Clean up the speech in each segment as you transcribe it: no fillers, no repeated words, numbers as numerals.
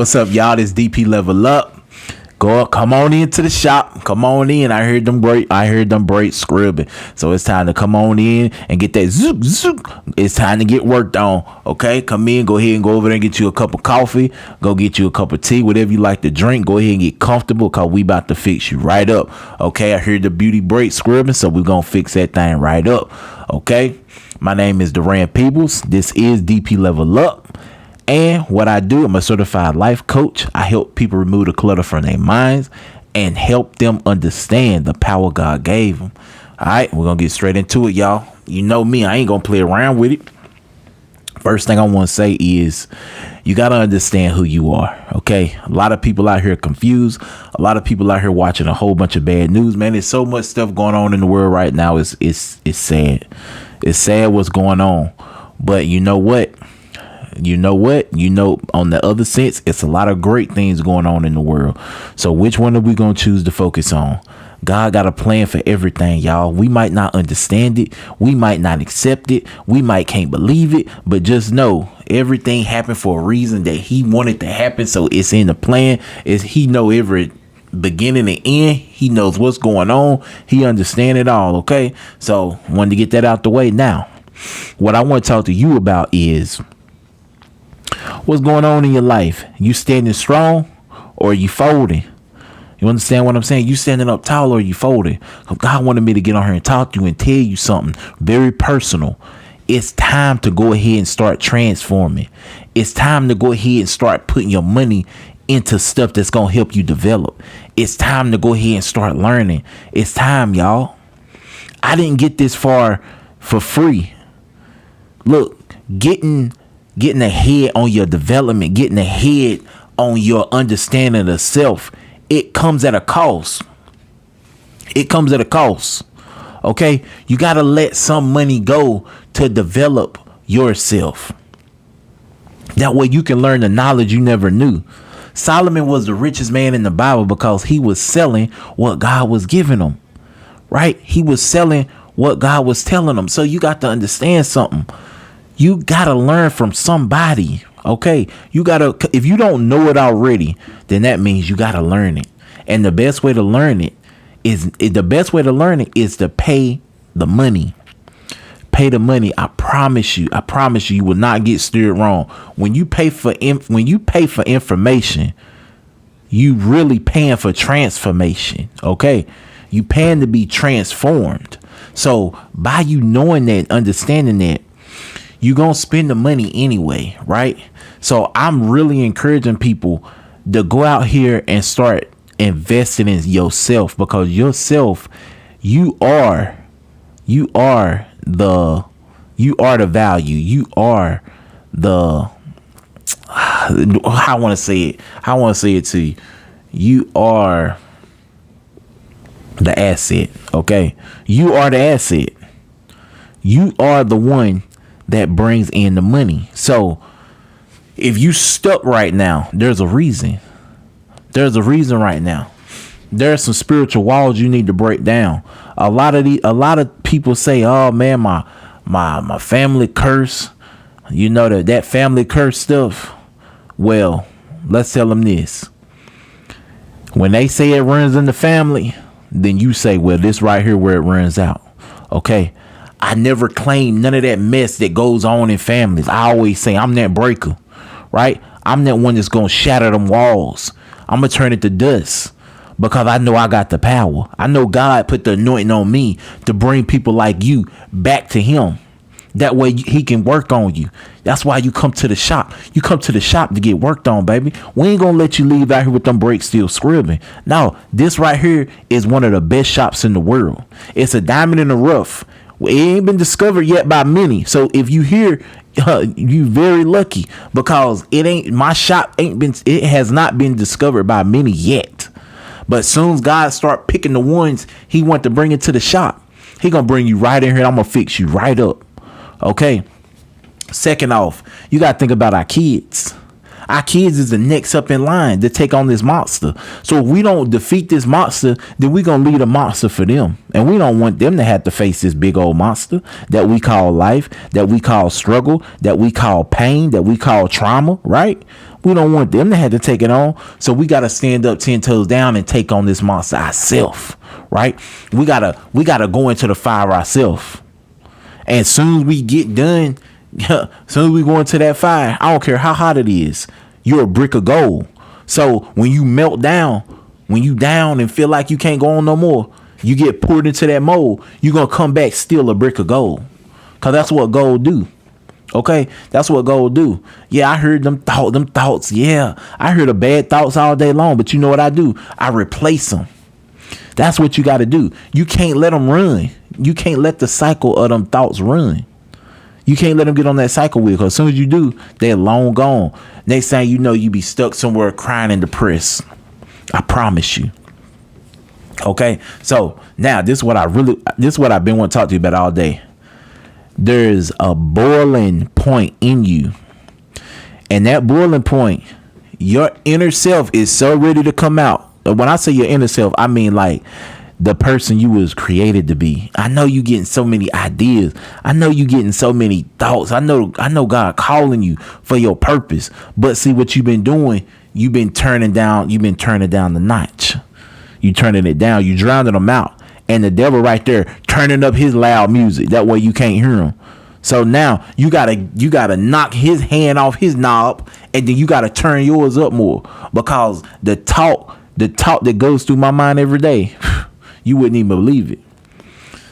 What's up, y'all? This DP Level Up. Come on into the shop. Come on in. I heard them brakes scrubbing. So it's time to come on in and get that zook zook. It's time to get worked on. Okay, come in. Go ahead and go over there and get you a cup of coffee. Go get you a cup of tea, whatever you like to drink. Go ahead and get comfortable, cause we about to fix you right up. Okay, I heard the beauty brakes scrubbing, so we're gonna fix that thing right up. Okay, my name is Duran Peebles. This is DP Level Up. And what I do, I'm a certified life coach. I help people remove the clutter from their minds and help them understand the power God gave them. All right, we're going to get straight into it, y'all. You know me, I ain't going to play around with it. First thing I want to say is you got to understand who you are. Okay, a lot of people out here confused. A lot of people out here watching a whole bunch of bad news, man. There's so much stuff going on in the world right now. It's sad. It's sad what's going on. But you know what? On the other sense, it's a lot of great things going on in the world. So which one are we going to choose to focus on? God got a plan for everything, y'all. We might not understand it. We might not accept it. We might can't believe it. But just know everything happened for a reason that he wanted to happen. So it's in the plan. He know every beginning and end. He knows what's going on. He understands it all. Okay. So wanted to get that out the way. Now, what I want to talk to you about is what's going on in your life. You standing strong or are you folding? You understand what I'm saying? You standing up tall or are you folding? God wanted me to get on here and talk to you and tell you something very personal. It's time to go ahead and start transforming. It's time to go ahead and start putting your money into stuff that's going to help you develop. It's time to go ahead and start learning. It's time, y'all. I didn't get this far for free. Look, getting ahead on your development, getting ahead on your understanding of self, it comes at a cost. It comes at a cost. Okay, you got to let some money go to develop yourself. That way you can learn the knowledge you never knew. Solomon was the richest man in the Bible because he was selling what God was giving him. Right? He was selling what God was telling him. So you got to understand something. You got to learn from somebody. Okay, if you don't know it already, then that means you got to learn it. And the best way to learn it is to pay the money. Pay the money. I promise you, you will not get steered wrong. When you pay for information, you really paying for transformation. Okay, you paying to be transformed. So by you knowing that, understanding that, you're going to spend the money anyway, right? So I'm really encouraging people to go out here and start investing in yourself, because yourself, you are the value. You are the, I want to say it to you. You are the asset. Okay. You are the asset. You are the one that brings in the money. So if you stuck right now, there's a reason. There's a reason right now. There's some spiritual walls you need to break down. A lot of people say, oh man, my family curse. You know that family curse stuff. Well, let's tell them this. When they say it runs in the family, then you say, well, this right here where it runs out. Okay. I never claim none of that mess that goes on in families. I always say I'm that breaker, right? I'm that one that's going to shatter them walls. I'm going to turn it to dust because I know I got the power. I know God put the anointing on me to bring people like you back to him. That way he can work on you. That's why you come to the shop. You come to the shop to get worked on, baby. We ain't going to let you leave out here with them brakes still scrubbing. No, this right here is one of the best shops in the world. It's a diamond in the rough. It ain't been discovered yet by many. So if you hear, you very lucky, because it has not been discovered by many yet. But soon as God start picking the ones he want to bring into the shop, he gonna bring you right in here and I'm gonna fix you right up. Okay. Second off, you gotta think about our kids. Our kids is the next up in line to take on this monster. So if we don't defeat this monster, then we're going to lead a monster for them. And we don't want them to have to face this big old monster that we call life, that we call struggle, that we call pain, that we call trauma, right? We don't want them to have to take it on. So we got to stand up 10 toes down and take on this monster ourselves, right? We got to go into the fire ourselves. And as soon as we get done, as soon as we go into that fire, I don't care how hot it is, you're a brick of gold. So when you melt down, when you down and feel like you can't go on no more, you get poured into that mold, you're going to come back still a brick of gold. Because that's what gold do. Okay, that's what gold do. Yeah, I heard them thoughts. Yeah, I heard the bad thoughts all day long. But you know what I do? I replace them. That's what you got to do. You can't let them run. You can't let the cycle of them thoughts run. You can't let them get on that cycle wheel, because as soon as you do, they're long gone. Next thing you know, you be stuck somewhere crying and depressed. I promise you. Okay, so now this is what I've been wanting to talk to you about all day. There's a boiling point in you, and that boiling point, your inner self is so ready to come out. When I say your inner self, I mean like the person you was created to be. I know you getting so many ideas. I know you getting so many thoughts. I know God calling you for your purpose. But see what you've been doing, you've been turning down the notch. You turning it down, you drowning them out. And the devil right there turning up his loud music. That way you can't hear him. So now you gotta knock his hand off his knob, and then you gotta turn yours up more, because the talk that goes through my mind every day, you wouldn't even believe it.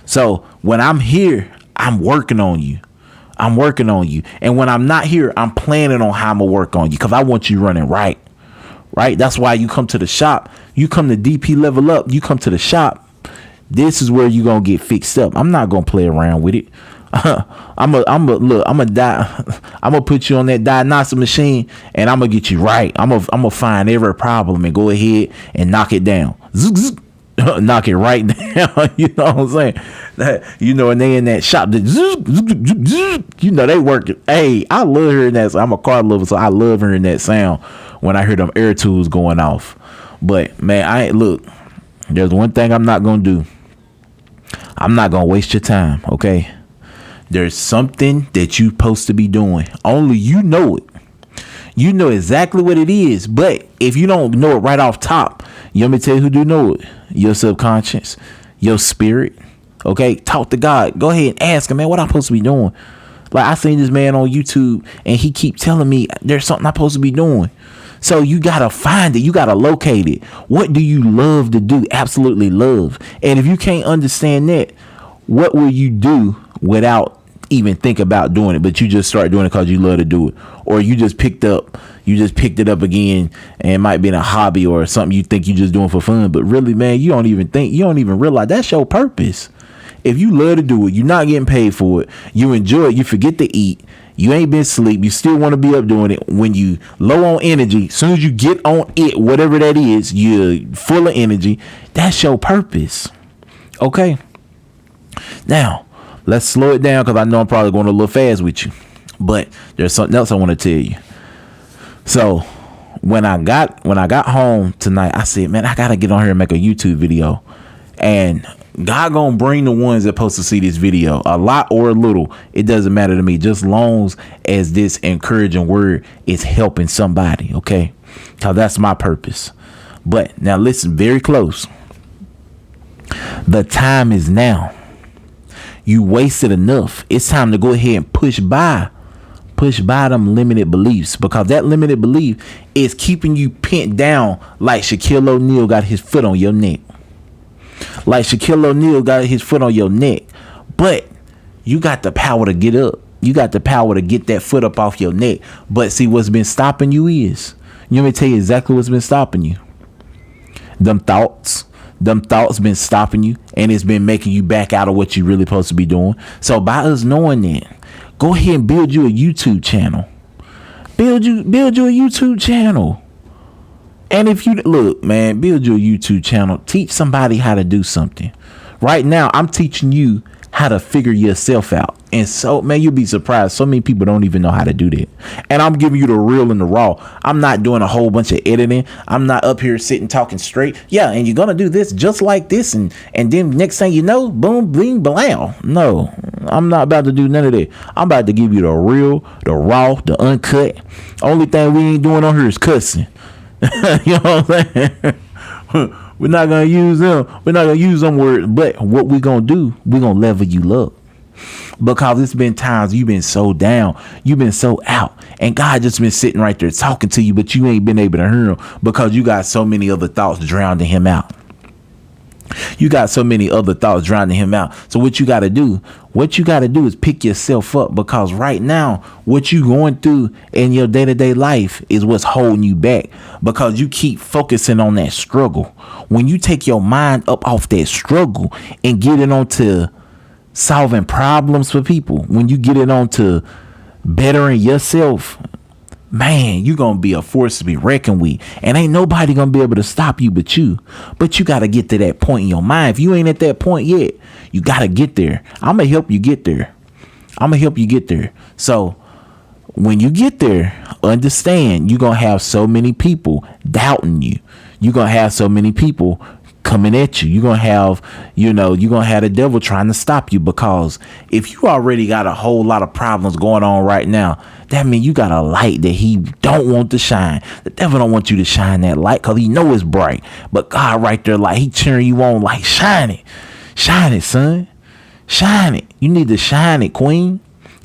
So when I'm here, I'm working on you. And when I'm not here, I'm planning on how I'm gonna work on you, because I want you running right. That's why you come to the shop. You come to DP Level Up. You come to the shop. This is where you gonna get fixed up. I'm not gonna play around with it. I'm gonna put you on that diagnostic machine, and I'm gonna get you right. I'm gonna find every problem and go ahead and knock it down. Knock it right down. You know what I'm saying? And they in that shop. They work. Hey, I love hearing that. I'm a car lover, so I love hearing that sound when I hear them air tools going off. But man, there's one thing I'm not gonna do. I'm not gonna waste your time, okay? There's something that you're supposed to be doing. Only you know it. You know exactly what it is. But if you don't know it right off top, you want me to tell you who do know it? Your subconscious, your spirit. Okay, talk to God. Go ahead and ask him, man, what I'm supposed to be doing. Like, I seen this man on YouTube, and he keep telling me there's something I'm supposed to be doing. So you got to find it. You got to locate it. What do you love to do? Absolutely love. And if you can't understand that, what will you do without even think about doing it? But you just start doing it because you love to do it. Or you just picked it up again, and it might be a hobby or something you think you just doing for fun. But really, man, you don't even realize that's your purpose. If you love to do it, you're not getting paid for it. You enjoy it. You forget to eat. You ain't been asleep. You still want to be up doing it. When you low on energy, as soon as you get on it, whatever that is, you're full of energy. That's your purpose. Okay. Now, let's slow it down, because I know I'm probably going a little fast with you. But there's something else I want to tell you. So when I got home tonight, I said, man, I got to get on here and make a YouTube video. And God gonna bring the ones that supposed to see this video, a lot or a little. It doesn't matter to me, just long as this encouraging word is helping somebody. Okay, so that's my purpose. But now listen very close. The time is now. You wasted enough. It's time to go ahead and push by them limited beliefs, because that limited belief is keeping you pinned down, like Shaquille O'Neal got his foot on your neck. Like Shaquille O'Neal got his foot on your neck. But you got the power to get up. You got the power to get that foot up off your neck. But see, what's been stopping you is, let me tell you exactly what's been stopping you. Them thoughts been stopping you, and it's been making you back out of what you really supposed to be doing. So by us knowing that, go ahead and build you a YouTube channel. Build you a YouTube channel. And if you look, man, build your YouTube channel. Teach somebody how to do something. Right now, I'm teaching you how to figure yourself out. And so, man, you'll be surprised. So many people don't even know how to do that. And I'm giving you the real and the raw. I'm not doing a whole bunch of editing. I'm not up here sitting talking straight. Yeah, and you're gonna do this just like this, and then next thing you know, boom, bling, blam. No, I'm not about to do none of that. I'm about to give you the real, the raw, the uncut. Only thing we ain't doing on here is cussing. You know what I'm saying? We're not gonna use them. We're not gonna use them words. But what we gonna do? We gonna level you up. Because it's been times you've been so down, you've been so out, and God just been sitting right there talking to you, but you ain't been able to hear him because you got so many other thoughts drowning him out. You got so many other thoughts drowning him out. So what you got to do is pick yourself up, because right now what you going through in your day-to-day life is what's holding you back, because you keep focusing on that struggle. When you take your mind up off that struggle and get it onto solving problems for people, when you get it on to bettering yourself, man, you're gonna be a force to be reckoned with, and ain't nobody gonna be able to stop you but you. But you gotta get to that point in your mind. If you ain't at that point yet, you gotta get there. I'm gonna help you get there. So when you get there, understand you're gonna have so many people doubting you. You're gonna have so many people coming at you. You're gonna have the devil trying to stop you, because if you already got a whole lot of problems going on right now, that means you got a light that he don't want to shine. The devil don't want you to shine that light because he know it's bright, but God right there, like, he cheering you on, like, shine it, son, shine it. You need to shine it,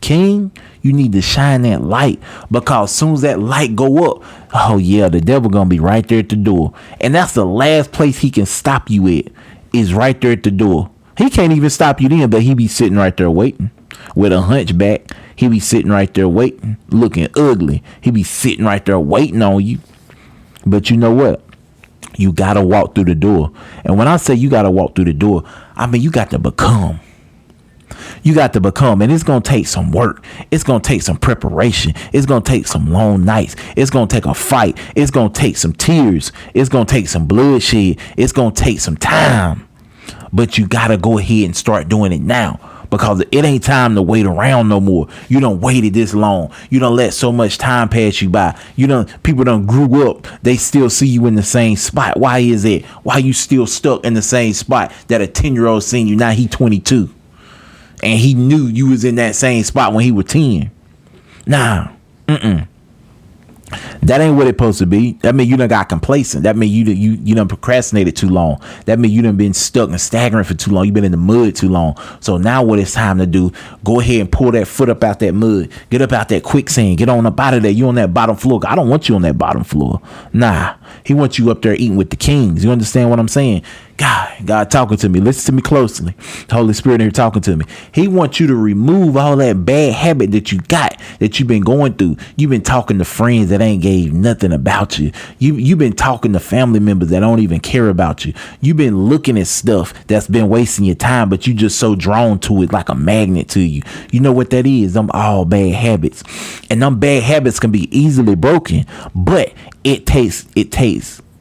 king. You need to shine that light, because as soon as that light go up, oh yeah, the devil gonna be right there at the door. And that's the last place he can stop you at, is right there at the door. He can't even stop you then, but he be sitting right there waiting with a hunchback. He be sitting right there waiting, looking ugly. He be sitting right there waiting on you. But you know what? You gotta walk through the door. And when I say you gotta walk through the door, I mean you got to become. And it's going to take some work. It's going to take some preparation. It's going to take some long nights. It's going to take a fight. It's going to take some tears. It's going to take some bloodshed. It's going to take some time. But you got to go ahead and start doing it now, because it ain't time to wait around no more. You done waited this long. You done let so much time pass you by. People done grew up. They still see you in the same spot. Why is it? Why you still stuck in the same spot that a 10-year-old seen you? Now he 22. And he knew you was in that same spot when he was 10. Nah. That ain't what it's supposed to be. That mean you done got complacent. That mean you done procrastinated too long. That mean you done been stuck and stagnant for too long. You been in the mud too long. So now what it's time to do, go ahead and pull that foot up out that mud. Get up out that quicksand. Get on up out of there. You on that bottom floor. I don't want you on that bottom floor. Nah. He wants you up there eating with the kings. You understand what I'm saying? God talking to me. Listen to me closely. The Holy Spirit here talking to me. He wants you to remove all that bad habit that you got, that you've been going through. You've been talking to friends that ain't gave nothing about you. You've been talking to family members that don't even care about you. You've been looking at stuff that's been wasting your time, but you just so drawn to it like a magnet to you. You know what that is? Them all bad habits. And them bad habits can be easily broken, but it takes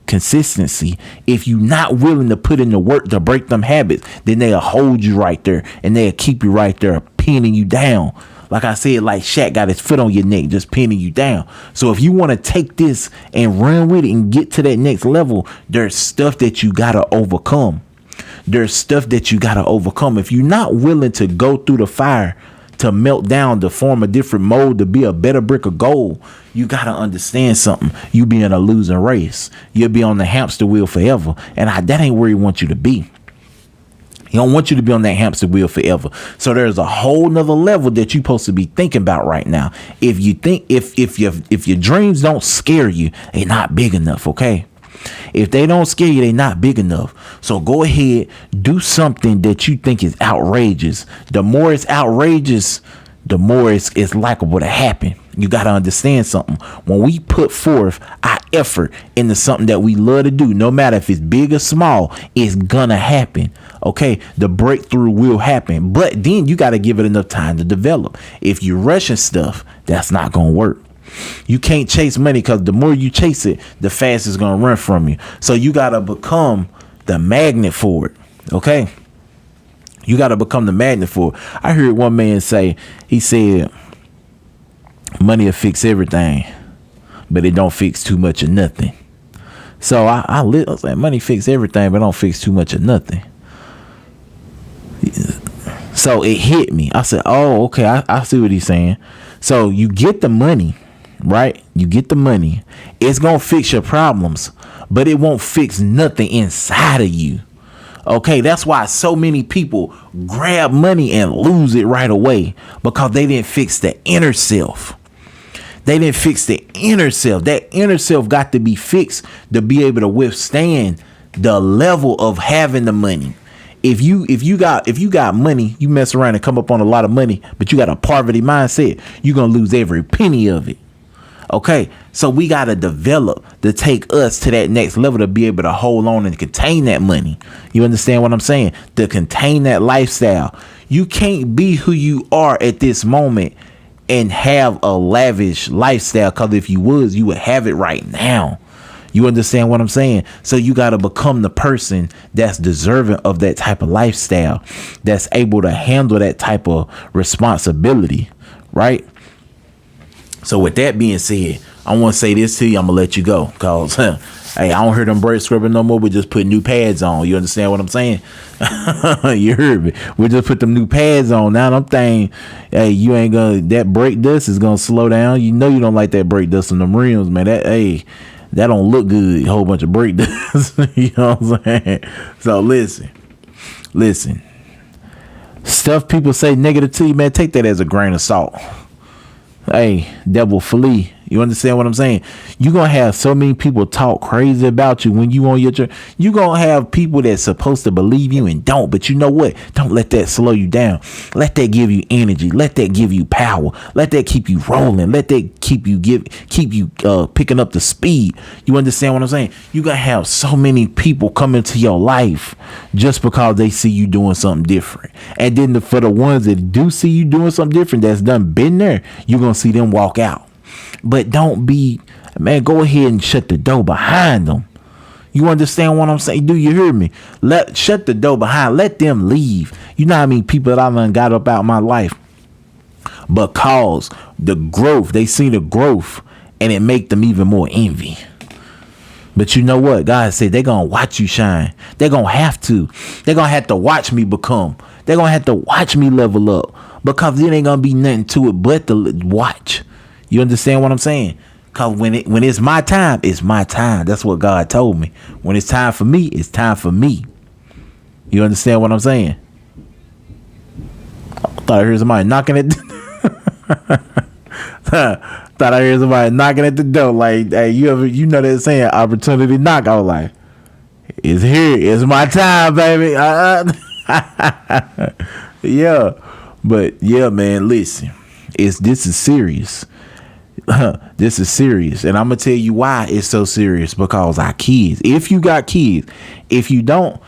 consistency. If you're not willing to put in the work to break them habits, then they'll hold you right there, and they'll keep you right there, pinning you down. Like I said, like Shaq got his foot on your neck, just pinning you down. So if you want to take this and run with it and get to that next level, there's stuff that you got to overcome. If you're not willing to go through the fire, to melt down, to form a different mold, to be a better brick of gold, you got to understand something. You be in a losing race. You'll be on the hamster wheel forever. And that ain't where he wants you to be. He don't want you to be on that hamster wheel forever. So there's a whole nother level that you're supposed to be thinking about right now. If you think, if your dreams don't scare you, they're not big enough. Okay. If they don't scare you, they're not big enough. So go ahead, do something that you think is outrageous. The more it's outrageous, the more it's likable to happen. You got to understand something. When we put forth our effort into something that we love to do, no matter if it's big or small, it's gonna happen. Okay, the breakthrough will happen, but then you got to give it enough time to develop. If you're rushing stuff, that's not gonna work. You can't chase money, because the more you chase it, the faster it's gonna run from you. So you gotta become the magnet for it. Okay, You got to become the magnet for it. I heard one man say, he said, money will fix everything, but it don't fix too much of nothing. So I was like, money fix everything, but don't fix too much of nothing. So it hit me. I said, oh, okay, I see what he's saying. So you get the money, right? You get the money. It's going to fix your problems, but it won't fix nothing inside of you. Okay, that's why so many people grab money and lose it right away, because they didn't fix the inner self. They didn't fix the inner self. That inner self got to be fixed to be able to withstand the level of having the money. If you got money, you mess around and come up on a lot of money, but you got a poverty mindset, you're gonna lose every penny of it. Okay, so we got to develop to take us to that next level to be able to hold on and contain that money. You understand what I'm saying? To contain that lifestyle. You can't be who you are at this moment and have a lavish lifestyle, because if you would have it right now. You understand what I'm saying? So you got to become the person that's deserving of that type of lifestyle, that's able to handle that type of responsibility, right? So with that being said, I want to say this to you. I'm going to let you go, because, hey, I don't hear them brake scrubbing no more. We just put new pads on. You understand what I'm saying? You heard me. We just put them new pads on. Now them thing, hey, you ain't going to, that brake dust is going to slow down. You know you don't like that brake dust on them rims, man. That don't look good. A whole bunch of brake dust. You know what I'm saying? So listen. Stuff people say negative to you, man, take that as a grain of salt. Hey, devil flee. You understand what I'm saying? You're going to have so many people talk crazy about you when you on your journey. You're going to have people that's supposed to believe you and don't. But you know what? Don't let that slow you down. Let that give you energy. Let that give you power. Let that keep you rolling. Let that keep you picking up the speed. You understand what I'm saying? You're going to have so many people come into your life just because they see you doing something different. And then for the ones that do see you doing something different, that's been there, you're going to see them walk out. But don't be, man, go ahead and shut the door behind them. You understand what I'm saying? Do you hear me? Shut the door behind. Let them leave. You know how many people that I done got up out of my life because the growth, they see the growth, and it make them even more envy. But you know what? God said they're going to watch you shine. They're going to have to. They're going to have to watch me become. They're going to have to watch me level up, because it ain't going to be nothing to it but to watch. You understand what I'm saying? Because when it's my time, it's my time. That's what God told me. When it's time for me, it's time for me. You understand what I'm saying? I thought I heard somebody knocking at thought I heard somebody knocking at the door. Like, hey, you know that saying, opportunity knock. I was like, it's here. It's my time, baby. Yeah. But yeah, man, listen. This is serious. This is serious, and I'm gonna tell you why it's so serious. Because our kids, if you got kids, if you don't,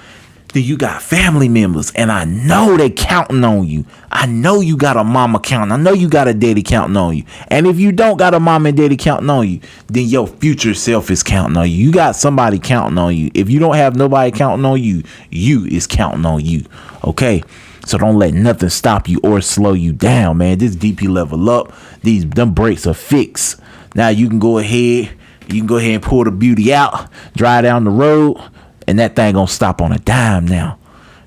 then you got family members, and I know they counting on you. I know you got a mama counting. I know you got a daddy counting on you. And if you don't got a mom and daddy counting on you, then your future self is counting on you. You got somebody counting on you. If you don't have nobody counting on you, you is counting on you. Okay. So don't let nothing stop you or slow you down, man. This DP level up. Them brakes are fixed. Now you can go ahead and pull the beauty out, drive down the road, and that thing gonna stop on a dime now.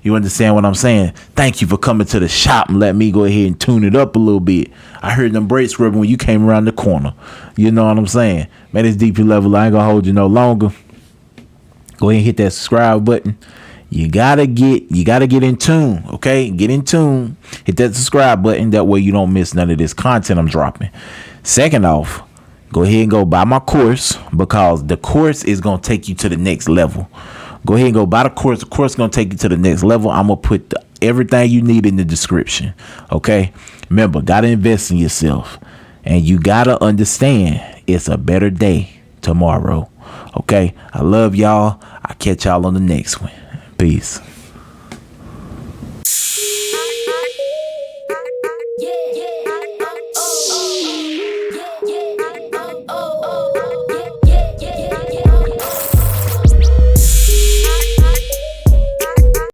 You understand what I'm saying? Thank you for coming to the shop and let me go ahead and tune it up a little bit. I heard them brakes rubbing when you came around the corner. You know what I'm saying? Man, this DP level, I ain't gonna hold you no longer. Go ahead and hit that subscribe button. You gotta get in tune, okay? Get in tune. Hit that subscribe button. That way you don't miss none of this content I'm dropping. Second off, go ahead and go buy my course, because the course is gonna take you to the next level. Go ahead and go buy the course. The course is gonna take you to the next level. I'm gonna put everything you need in the description, okay? Remember, gotta invest in yourself, and you gotta understand it's a better day tomorrow, okay? I love y'all. I'll catch y'all on the next one. Peace.